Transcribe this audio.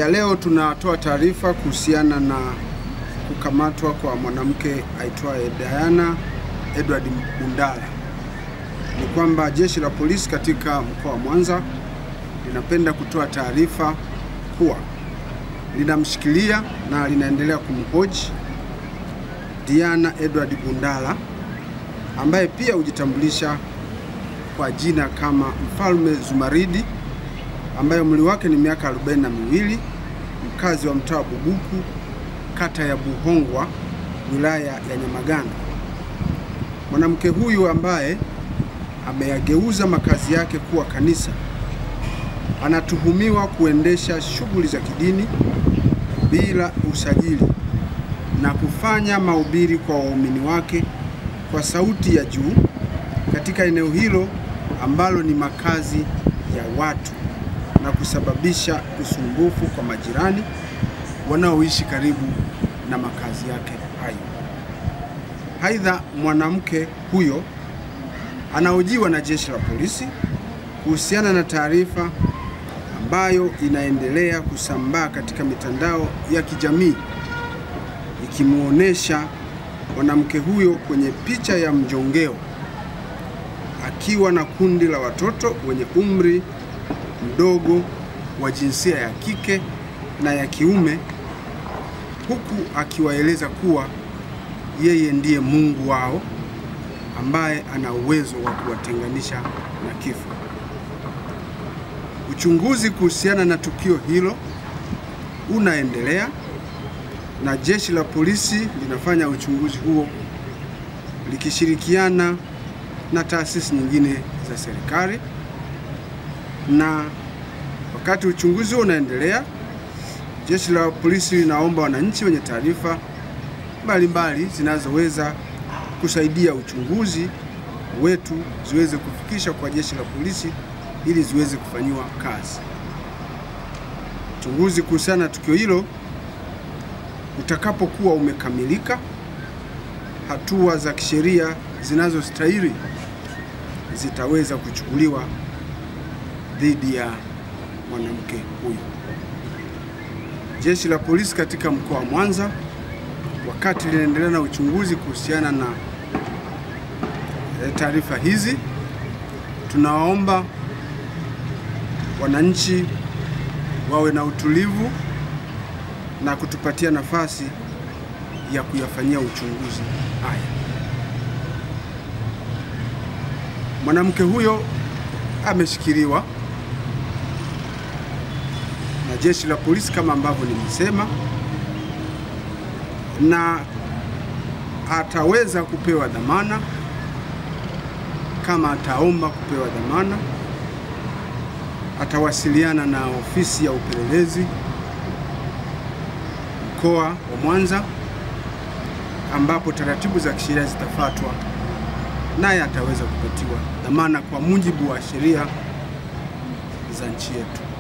Ya leo tunatoa taarifa kuhusiana na kukamatwa kwa mwanamke aitwaye Diana Edward Bundala. Ni kwamba jeshi la polisi katika mkoa wa Mwanza linapenda kutoa taarifa kuwa linamshikilia na linaendelea kumhoji Diana Edward Bundala ambaye pia hujitambulisha kwa jina kama Mfalme Zumaridi, ambaye umri wake ni miaka 42, mkazi wa mtaa wa Bubuku, kata ya Buhongwa, wilaya ya Nyamagana. Mwanamke huyu ambaye ameyageuza makazi yake kuwa kanisa anatuhumiwa kuendesha shughuli za kidini bila usajili na kufanya mahubiri kwa waumini wake kwa sauti ya juu katika eneo hilo ambalo ni makazi ya watu na kusababisha usumbufu kwa majirani wanaoishi karibu na makazi yake hayo. Aidha, mwanamke huyo anahojiwa na jeshi la polisi kuhusiana na taarifa ambayo inaendelea kusambaa katika mitandao ya kijamii ikimuonesha mwanamke huyo kwenye picha ya mjongeo akiwa na kundi la watoto wenye umri mdogo wa jinsia ya kike na ya kiume, huku akiwaeleza kuwa yeye ndiye Mungu wao ambaye ana uwezo wa kuwatenganisha na kifo. Uchunguzi kuhusiana na tukio hilo unaendelea na jeshi la polisi linafanya uchunguzi huo likishirikiana na taasisi nyingine za serikali. Na wakati uchunguzi huo unaendelea, jeshi la polisi linaomba wananchi wenye taarifa mbalimbali zinazoweza kusaidia uchunguzi wetu ziweze kufikisha kwa jeshi la polisi ili ziweze kufanyiwa kazi. Uchunguzi kuhusiana na tukio hilo utakapokuwa umekamilika, hatua za kisheria zinazostahili zitaweza kuchukuliwa dhidi ya mwanamke huyu. Jeshi la polisi katika mkoa wa Mwanza, wakati linaendelea na uchunguzi kuhusiana na taarifa hizi, tunawaomba wananchi wawe na utulivu na kutupatia nafasi ya kuyafanyia uchunguzi haya. Mwanamke huyo ameshikiliwa na jeshi la polisi kama ambavyo nimesema, na ataweza kupewa dhamana kama ataomba kupewa dhamana. Atawasiliana na ofisi ya upelelezi mkoa wa Mwanza ambapo taratibu za kisheria zitafuatwa, naye ataweza kupatiwa dhamana kwa mujibu wa sheria za nchi yetu.